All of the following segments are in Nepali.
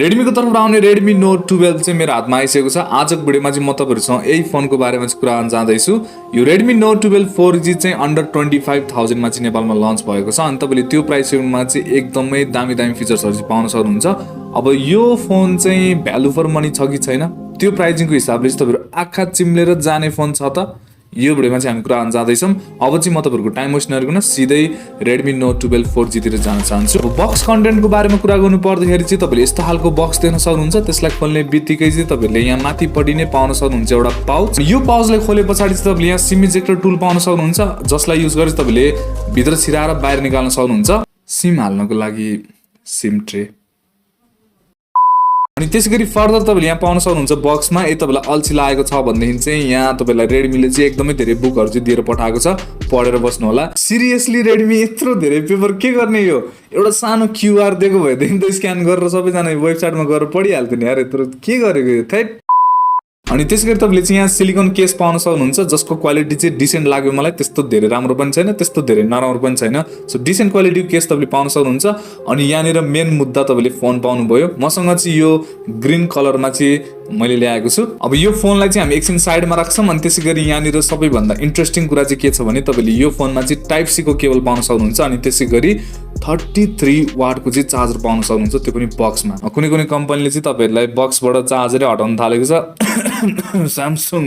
Redmi को तर्फबाट आउने Redmi Note 12 चाहिँ मेरो हातमा आइसकेको छ। आजको भिडियोमा चाहिँ म तपाईहरुसँग यही फोनको बारेमा चाहिँ कुरा गर्न जाँदैछु। यो Redmi Note 12 4G चाहिँ अन्डर 25,000 मा चाहिँ नेपालमा लन्च भएको छ अनि तपाईले त्यो प्राइस रेन्जमा चाहिँ एकदमै दामी फिचर्सहरु चाहिँ पाउन सक्नुहुन्छ। अब यो फोन चाहिँ भ्यालु फर मनी छ कि छैन त्यो प्राइसिङको हिसाबले चाहिँ तपाईहरु आँखा चिम्लेर जाने फोन छ त। यो भिडियोमा चाहिँ हामी कुरा गर्न जाँदैछौं। अब चाहिँ म तपाईहरुको टाइम वेस्ट नगरिकन सिधै Redmi Note 12 4G तिर जान चाहन्छु। बक्स कन्टेन्टको बारेमा कुरा गर्नु पर्दाखेरि चाहिँ तपाईले यस्तो खालको बक्स देख्न सक्नुहुन्छ। त्यसलाई खोल्ने बित्तिकै चाहिँ तपाईले यहाँ माथिपट्टि नै पाउन सक्नुहुन्छ एउटा पाउच। यो पाउचलाई खोलेपछि चाहिँ तपाईले यहाँ सिम इजेक्टर टुल पाउन सक्नुहुन्छ, जसलाई युज गरेर तपाईले भित्र छिराएर बाहिर निकाल्न सक्नुहुन्छ। सिम हाल्नको लागि सिम ट्रे। अनि त्यसैगरी फर्दर तपाईले यहाँ पाउन सक्नुहुन्छ बक्समा यदि तपाईलाई अल्छी लागेको छ भनेदेखि चाहिँ यहाँ तपाईलाई रेडमीले चाहिँ एकदमै धेरै बुकहरु चाहिँ दिएर पठाएको छ, पढेर बस्नु होला। सिरियसली रेडमी यत्रो धेरै पेपर के गर्ने? यो एउटा सानो क्यूआर दिएको भएदेखि त स्क्यान गरेर सबैजना वेबसाइटमा गएर पढिहाल्थ्यो नि यार। यत्रो के गरेको यो थैट। अनि त्यसैगरी तपाईले चाहिँ यहाँ सिलिकन केस पाउन सक्नुहुन्छ, जसको क्वालिटी चाहिँ डिसेन्ट लाग्यो मलाई। त्यस्तो धेरै राम्रो पनि छैन, त्यस्तो धेरै नराम्रो पनि छैन। सो डिसेन्ट क्वालिटीको केस तपाईले पाउन सक्नुहुन्छ। अनि यहाँनिर मेन मुद्दा तपाईले फोन पाउनु भयो। मसँग चाहिँ यो ग्रीन कलरमा चाहिँ मैले ल्याएको छु। अब यो फोनलाई चाहिँ हामी एकछिन साइडमा राख्छौं। अनि त्यसैगरी यहाँनिर सबैभन्दा इन्ट्रेस्टिङ कुरा चाहिँ के छ भने तपाईले यो फोनमा चाहिँ टाइप सी को केबल पाउन सक्नुहुन्छ। अनि त्यसैगरी 33 वाटको चाहिँ चार्जर पाउन सक्नुहुन्छ, त्यो पनि बक्समा। कुनै कम्पनीले चाहिँ तपाईहरुलाई बक्सबाट चार्जरै हटाउन थालेको छ। स्यामसङ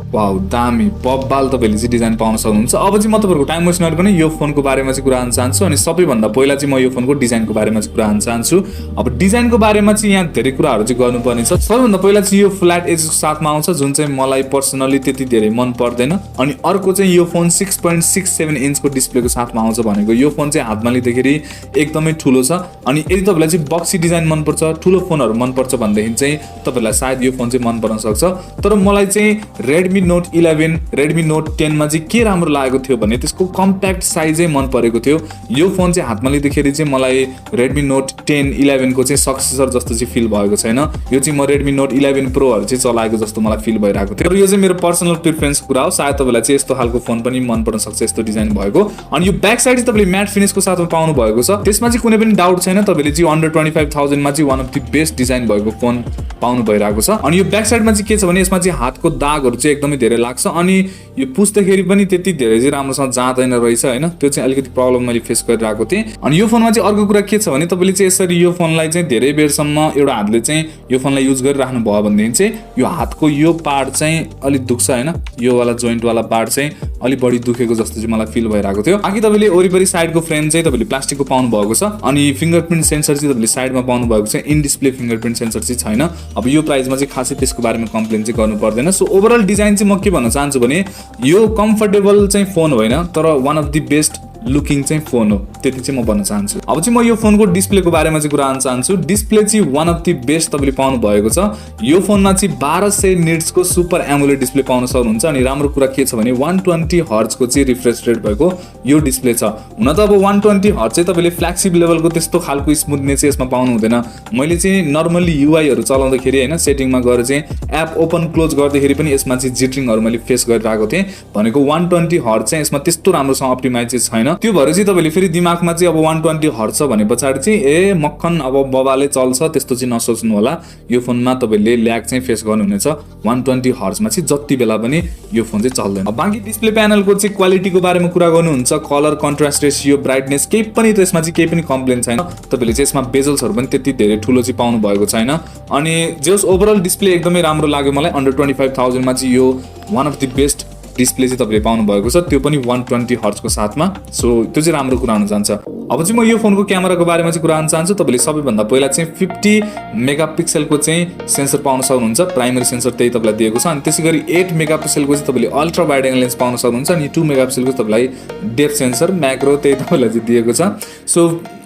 वाउ दामी बब्बाल तपाईले चाहिँ डिजाइन पाउन सक्नुहुन्छ। अब चाहिँ म तपाईहरुको टाइम वेस्ट नगरिकन यो फोनको बारेमा चाहिँ कुरा गर्न चाहन्छु। अनि सबैभन्दा पहिला चाहिँ म यो फोनको डिजाइनको बारेमा चाहिँ कुरा गर्न चाहन्छु। अब डिजाइनको बारेमा चाहिँ यहाँ धेरै कुराहरु चाहिँ गर्नुपर्ने छ। सबैभन्दा पहिला चाहिँ यो फ्ल्याट एजको साथमा आउँछ, जुन चाहिँ मलाई पर्सनली त्यति धेरै मन पर्दैन। अनि अर्को चाहिँ यो फोन 6.67 इन्चको डिस्प्लेको साथमा आउँछ भनेको यो फोन चाहिँ हातमा लिँदाखेरि एकदमै ठुलो छ। अनि यदि तपाईलाई चाहिँ बक्सी डिजाइन मन पर्छ, ठुलो फोनहरु मन पर्छ भनेदेखि चाहिँ तपाईलाई सायद यो फोन चाहिँ मन पर्न सक्छ। तर मलाई चाहिँ Redmi Note 11, Redmi Note 10 मा चाहिँ के राम्रो लागेको थियो भने त्यसको कम्प्याक्ट साइजै मन परेको थियो। यो फोन चाहिँ हातमा लिँदाखेरि चाहिँ मलाई Redmi Note 10, 11 को चाहिँ सक्सेसर जस्तो चाहिँ फिल भएको छैन। यो चाहिँ म Redmi Note 11 Pro हरु चाहिँ चलाएको जस्तो मलाई फिल भइरहेको थियो। यो चाहिँ मेरो पर्सनल प्रेफरेन्सको कुरा हो। सायद तपाईलाई चाहिँ यस्तो खालको फोन पनि मन पर्न सक्छ, यस्तो डिजाइन भएको। अनि यो ब्याक साइड चाहिँ तपाईले म्याट फिनिशको साथमा पाउनु भएको छ। त्यसमा चाहिँ कुनै पनि डाउट छैन, तपाईले चाहिँ अन्डर 25,000 मा चाहिँ one of the best design भएको फोन पाउनु भइरहेको छ। अनि यो ब्याक साइडमा चाहिँ के छ भने यसमा चाहिँ हातको दागहरु चाहिँ एकदमै धेरै लाग्छ। अनि यो पुस्दाखेरि पनि त्यति धेरै चाहिँ राम्रोसँग जाँदैन रहेछ हैन। त्यो चाहिँ अलिकति प्रब्लम मैले फेस गरिरहेको थिएँ। अनि यो फोनमा चाहिँ अर्को कुरा के छ भने तपाईले चाहिँ यसरी यो फोनलाई चाहिँ धेरै बेरसम्म एउटा हातले चाहिँ यो फोनलाई युज गरिराख्नु भयो भनेदेखि चाहिँ यो हातको यो पार्ट चाहिँ अलि दुख्छ हैन। यो वाला जोइन्ट वाला पार्ट चाहिँ अलि बढी दुखेको जस्तो चाहिँ मलाई फिल भइरहेको थियो। बाकी तपाईले वरिपरि साइडको फ्रेम चाहिँ तपाईले प्लास्टिकको पाउनु भएको छ। अनि फिंगरप्रिन्ट सेन्सर चाहिँ तपाईले साइडमा पाउनु भएको छ। इन डिस्प्ले फिंगरप्रिन्ट सेन्सर चाहिँ छैन। अब यो प्राइसमा चाहिँ खासै त्यसको बारेमा कम्प्लेन चाहिँ गर्नु पर्दैन। सो ओभरअल डिजाइन चाहिँ म के भन्न चाहन्छु भने यो कम्फर्टेबल चाहिँ फोन होइन, तर one of the best looking चाहिँ फोन हो, त्यति चाहिँ म भन्न चाहन्छु। अब चाहिँ म यो फोनको डिस्प्लेको बारेमा चाहिँ कुरा गर्न चाहन्छु। डिस्प्ले चाहिँ वान अफ द बेस्ट तपाईले पाउनु भएको छ। यो फोनमा चाहिँ 1200 निट्सको सुपर एमोलेड डिस्प्ले पाउन सक्नुहुन्छ। अनि राम्रो कुरा के छ भने 120 हर्ट्जको चाहिँ रिफ्रेश रेट भएको यो डिस्प्ले छ। हुन त अब 120 हर्ट्ज चाहिँ तपाईले फ्ल्यागशिप लेभलको त्यस्तो खालको स्मुथनेस चाहिँ यसमा पाउनु हुँदैन। मैले चाहिँ नर्मली युआईहरु चलाउँदाखेरि हैन सेटिङमा गएर चाहिँ एप ओपन क्लोज गर्दाखेरि पनि यसमा चाहिँ जिटरिङहरु मैले फेस गरिरहेको थिएँ। भनेको 120 हर्ट्ज चाहिँ यसमा त्यस्तो राम्रोसँग अप्टिमाइज चाहिँ छैन। त्यो भएर चाहिँ तपाईले फेरि दिमागमा चाहिँ अब 120 हर्ट्ज छ भने पछाडी चाहिँ ए मक्खन अब बबाले चल्छ त्यस्तो चाहिँ नसोच्नु होला। यो फोनमा तपाईले ल्याग चाहिँ फेस गर्नुहुनेछ। 120 हर्ट्जमा चाहिँ जति बेला पनि यो फोन चाहिँ चल्दैन। अब बाकी डिस्प्ले प्यानलको चाहिँ क्वालिटीको बारेमा कुरा गर्नुहुन्छ, कलर कन्ट्रास्ट रेशियो ब्राइटनेस केही पनि त्यसमा चाहिँ केही पनि कम्प्लेन छैन। तपाईले चाहिँ यसमा बेजल्सहरु पनि त्यति धेरै ठुलो चाहिँ पाउनु भएको छैन। अनि जस ओभरअल डिस्प्ले एकदमै राम्रो लाग्यो मलाई। अन्डर 25,000 मा चाहिँ यो one of the best display चाहिँ तपाईले पाउनु भएको छ, त्यो पनि 120 हर्ट्जको साथमा। सो त्यो चाहिँ राम्रो कुरा हुन जान्छ। अब चाहिँ म यो फोनको क्यामेराको बारेमा चाहिँ कुरा गर्न चाहन्छु। तपाईले सबैभन्दा पहिला चाहिँ 50 मेगापिक्सलको चाहिँ सेन्सर पाउन सक्नुहुन्छ। प्राइमरी सेन्सर त्यही तपाईलाई दिएको छ। अनि त्यसैगरी 8 मेगापिक्सलको चाहिँ तपाईले अल्ट्रा वाइड एंगल लेन्स पाउन सक्नुहुन्छ। अनि 2 मेगापिक्सलको तपाईलाई डेप्थ सेन्सर म्याक्रो त्यही तपाईलाई चाहिँ दिएको छ। सो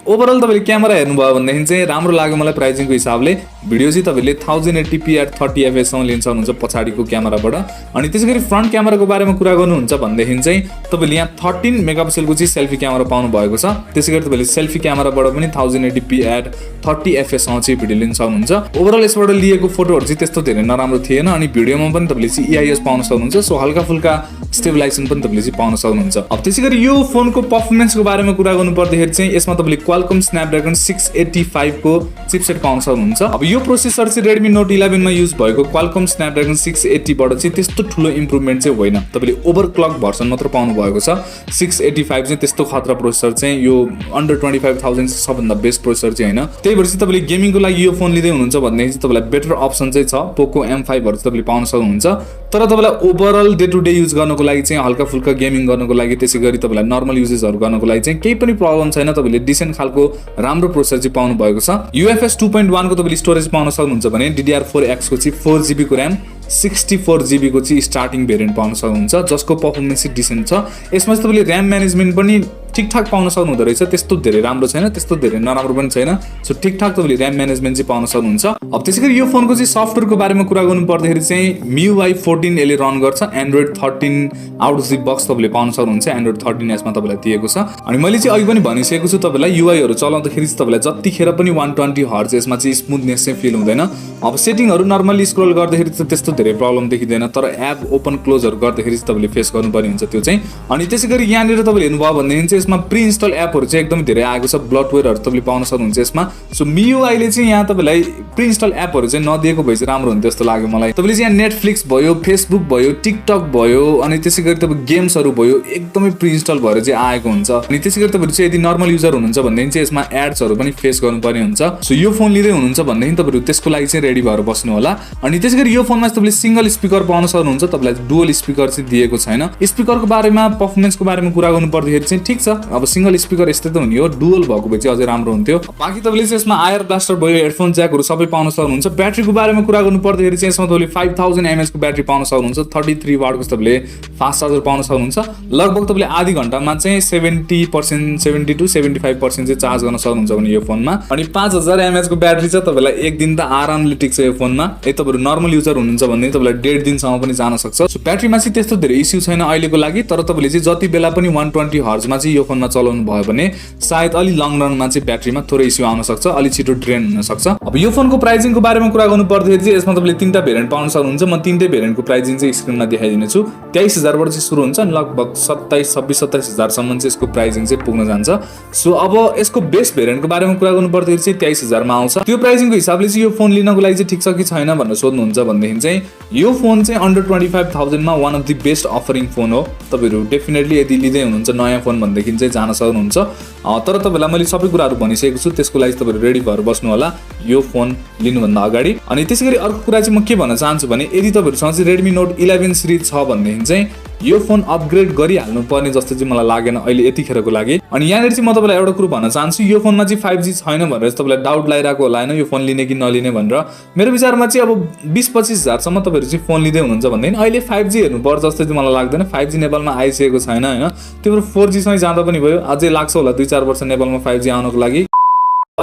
ओभरअल तपाईले क्यामेरा हेर्नुभयो भनेदेखि चाहिँ राम्रो लाग्यो मलाई प्राइसिङको हिसाबले। भिडियो चाहिँ तपाईले 1080p at 30fps सम्म लिन सक्नुहुन्छ पछाडिको क्यामेराबाट। अनि त्यसैगरी फ्रन्ट क्यामेराको बारेमा कुरा गर्नुहुन्छ भनेदेखि चाहिँ तपाईले यहाँ 13 मेगापिक्सलको चाहिँ सेल्फी क्यामेरा पाउनु भएको छ। त्यसैगरी तपाईले सेल्फी क्यामेराबाट पनि 1080p at 30fps सम्म चाहिँ भिडियो लिन सक्नुहुन्छ। ओभरअल यसबाट लिएको फोटोहरु चाहिँ त्यस्तो धेरै नराम्रो थिएन अनि भिडियोमा पनि तपाईले चाहिँ EIS पाउन सक्नुहुन्छ। सो हल्का फुल्का स्टेबलाइजेसन पनि तपाईले चाहिँ पाउन सक्नुहुन्छ। अब त्यसैगरी यो फोनको परफर्मेन्सको बारेमा कुरा गर्नु पर्दाखेरि चाहिँ यसमा तपाईले Qualcomm Snapdragon 685 को चिपसेट पाउन सक्नुहुन्छ। अब यो प्रोसेसर चाहिँ Redmi Note 11 मा युज भएको Qualcomm Snapdragon 680 बाट चाहिँ त्यस्तो ठुलो इम्प्रुभमेन्ट चाहिँ होइन। तपाईले ओभरक्लक भर्सन मात्र पाउनु भएको छ। 685 चाहिँ त्यस्तो खतरा प्रोसेसर चाहिँ यो अन्डर 25000 सबभन्दा बेस्ट प्रोसेसर चाहिँ हैन। त्यही भएर चाहिँ तपाईले गेमिङको लागि यो फोन लिँदै हुनुहुन्छ भन्ने चाहिँ तपाईलाई बेटर अप्सन चाहिँ छ। Poco M5 हरू तपाईले पाउन सक्नुहुन्छ। तर तपाईलाई overall day to day use गर्नको लागि चाहिँ हल्का फुल्का गेमिङ गर्नको लागि त्यसैगरी तपाईलाई नर्मल युजेसहरु गर्नको लागि चाहिँ केही पनि प्रब्लम छैन। तपाईले डिसेन्ट खालको राम्रो प्रोसेसर चाहिँ पाउनु भएको छ। UFS 2.1 को तपाईले स्टोरेज पाउन सक्नुहुन्छ भने DDR4X को चाहिँ 4GB को RAM 64GB को चाहिँ स्टार्टिङ भेरिएन्ट पाउन सक्नुहुन्छ जसको परफर्मेन्स चाहिँ डिसेन्ट छ। यसमा चाहिँ तपाईले RAM म्यानेजमेन्ट पनि ठीकठाक पाउन सक्नुहुँदो रहेछ। त्यस्तो धेरै राम्रो छैन, त्यस्तो धेरै नराम्रो पनि छैन। सो ठीकठाक तपाईले RAM म्यानेजमेन्ट चाहिँ पाउन सक्नुहुन्छ। अब त्यसैगरी यो फोनको चाहिँ सफ्टवेयरको बारेमा कुरा गर्नु पर्दाखेरि चाहिँ MIUI 14 यसले रन गर्छ। Android 13 out of the box तपाईले पाउन सक्नुहुन्छ। Android 13s मा तपाईलाई दिएको छ। अनि मैले चाहिँ अघि पनि भनिसकेको छु तपाईलाई UI हरु चलाउँदाखेरि चाहिँ तपाईलाई जतिखेर पनि 120 हर्ज यसमा चाहिँ स्मुथनेस चाहिँ फिल हुँदैन। अब सेटिङहरु नर्मली स्क्रोल गर्दाखेरि चाहिँ त्यस्तो धेरै प्रब्लम देखिदैन। तर एप ओपन क्लोजहरु गर्दाखेरि चाहिँ तपाईले फेस गर्नुपर्ने हुन्छ त्यो चाहिँ। अनि त्यसैगरी यहाँनिर तपाईले हेर्नुभयो भनेदेखि चाहिँ यसमा प्री इन्स्टल एपहरु चाहिँ एकदम धेरै आएको छ। ब्लटवेयरहरु तपाईले पाउन सक्नुहुन्छ यसमा। सो MIUI ले चाहिँ यहाँ तपाईलाई प्री इन्स्टल एपहरु चाहिँ नदिएको भए चाहिँ राम्रो हुन्थ्यो जस्तो लाग्यो मलाई। तपाईले चाहिँ यहाँ नेटफ्लिक्स भयो, फेसबुक भयो, टिकटक भयो अनि त्यसैगरी तपाईँ गेम्सहरु भयो एकदमै प्री इन्स्टल भएर चाहिँ आएको हुन्छ। अनि त्यसैगरी तपाईहरु चाहिँ यदि नर्मल युजर हुनुहुन्छ भनेदेखि चाहिँ यसमा एड्सहरु पनि फेस गर्नुपर्ने हुन्छ। सो यो फोन लिँदै हुनुहुन्छ भनेदेखि तपाईहरु त्यसको लागि चाहिँ रेडी भएर बस्नु होला। अनि त्यसैगरी यो फोनमा तपाईले सिंगल स्पिकर पाउन सक्नुहुन्छ। तपाईलाई डुअल स्पिकर चाहिँ दिएको छैन। स्पिकरको बारेमा परफर्मेन्सको बारेमा कुरा गर्नु पर्दाखेरि चाहिँ ठीक छ। अब सिंगल स्पिकर यस्तै त हुने हो, डुअल भएको भए चाहिँ अझै राम्रो हुन्थ्यो। बाकी तपाईले चाहिँ यसमा आयर ब्लास्टर भयो, हेडफोन ज्याकहरु सबै पाउन सक्नुहुन्छ। ब्याट्रीको बारेमा कुरा गर्नु पर्दाखेरि चाहिँ यसमा तपाईले 5000 mAh को ब्याट्री पाउन सक्नुहुन्छ। 33 वाटको तपाईले फास्ट चार्जर पाउन सक्नुहुन्छ। लगभग तपाईले आधी घण्टामा चाहिँ 70% 70 to 75% चाहिँ चार्ज गर्न सक्नुहुन्छ भने यो फोनमा। अनि 5000 mAh को ब्याट्री छ तपाईलाई एक दिन त आरामले टिक्छ यो फोनमा। यदि तपाईहरु नर्मल युजर हुनुहुन्छ भने तपाईलाई 1.5 दिनसम्म पनि जान सक्छ। सो ब्याट्रीमा चाहिँ त्यस्तो धेरै इस्यु छैन अहिलेको लागि। तर तपाईले चाहिँ जति बेला पनि 120 हर्जमा चाहिँ यो फोनमा चलाउनु भयो भने सायद अलि लङ रनमा चाहिँ ब्याट्रीमा थोरै इस्यु आउन सक्छ, अलि छिटो ड्रेन हुन सक्छ। अब यो फोनको प्राइसिङको बारेमा कुरा गर्नु पर्दाखेरि चाहिँ यसमा तपाईले तीनटा भेरिएन्ट पाउन सक्नुहुन्छ। म तीनटै भेरिएन्टको प्राइसिङ चाहिँ स्क्रिनमा देखाइदिने छु। 23000 बाट चाहिँ सुरु हुन्छ अनि लगभग 27 26 27000 सम्म चाहिँ यसको प्राइसिङ चाहिँ पुग्न जान्छ। सो अब यसको बेस्ट भेरिएन्टको बारेमा कुरा गर्नु पर्दाखेरि चाहिँ 23000 मा आउँछ। त्यो प्राइसिङको हिसाबले चाहिँ यो फोन लिनको लागि चाहिँ ठिक छ कि छैन भनेर सोध्नुहुन्छ भनेदेखि चाहिँ यो फोन चाहिँ अन्डर 25000 मा one of the best offering phone हो। तपाईहरु डेफिनेटली यदि लिँदै हुनुहुन्छ नयाँ फोन भन्देखि चाहिँ जान सक्नुहुन्छ। तर तपाईलाई मैले सबै कुराहरु भनिसकेको छु। त्यसको लागि तपाईहरु रेडी भएर बस्नु होला यो फोन लिनुभन्दा अगाडि। अनि त्यसैगरी अर्को कुरा चाहिँ म के भन्न चाहन्छु भने यदि तपाईहरुसँग चाहिँ Redmi Note 11 सिरिज छ भनेदेखि चाहिँ यो फोन अपग्रेड गरिहाल्नु पर्ने जस्तो चाहिँ मलाई लागेन अहिले यतिखेरको लागि। अनि यहाँनिर चाहिँ म तपाईलाई एउटा कुरा भन्न चाहन्छु, यो फोनमा चाहिँ 5G छैन भनेर तपाईलाई डाउट लागिरहेको होला हैन यो फोन लिने कि नलिने भनेर। मेरो विचारमा चाहिँ अब 20-25 सम्म तपाईहरु चाहिँ फोन लिँदै हुनुहुन्छ भन्दैन अहिले 5G हेर्नु पर्छ जस्तो चाहिँ मलाई लाग्दैन। 5G नेपालमा आइसकेको छैन हैन। त्यो 4G सँगै जाँदा पनि भयो, अझै लाग्छ होला 2-4 वर्ष नेपालमा 5G आउनको लागि।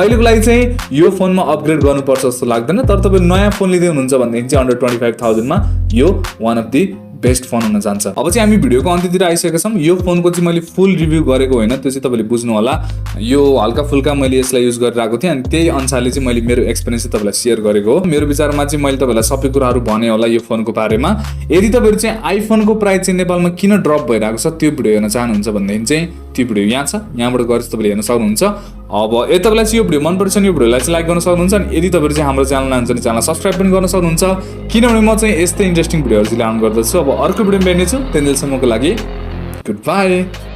अहिलेको लागि चाहिँ यो फोनमा अपग्रेड गर्नुपर्छ जस्तो लाग्दैन। तर तपाईं नयाँ फोन लिँदै हुनुहुन्छ भनेदेखि चाहिँ अन्डर 25000 मा यो one of the best phone हुन जान्छ। अब चाहिँ हामी भिडियोको अन्त्यतिर आइसकेका छौं। यो फोनको चाहिँ मैले फुल रिभ्यू गरेको होइन, त्यो चाहिँ तपाईले बुझ्नु होला। यो हल्का फुल्का मैले यसलाई युज गरिरहेको थिएँ अनि त्यही अनुसारले चाहिँ मैले मेरो एक्सपिरियन्स चाहिँ तपाईलाई शेयर गरेको हो। मेरो विचारमा चाहिँ मैले तपाईलाई सबै कुराहरु भने होला यो फोनको बारेमा। यदि तपाईहरु चाहिँ आइफोनको प्राइस चाहिँ नेपालमा किन ड्रप भइरहेको छ त्यो भिडियो हेर्न चाहनुहुन्छ भनेदेखि चाहिँ त्यो भिडियो यहाँ छ, यहाँबाट गएर तपाईले हेर्न सक्नुहुन्छ। अब यदि तपाईलाई चाहिँ यो भिडियो मन पर्छ भने यो भिडियोलाई चाहिँ लाइक गर्न सक्नुहुन्छ अनि यदि तपाईहरु चाहिँ हाम्रो च्यानलमा हुनुहुन्छ भने च्यानललाई सब्स्क्राइब पनि गर्न सक्नुहुन्छ किनभने म चाहिँ यस्तै इन्ट्रेस्टिङ भिडियोहरु चाहिँ ल्याउने गर्दछु। अब अर्को भिडियोमा भेट्नेछु, त्यतिन्जेलसम्मको लागि गुड बाइ।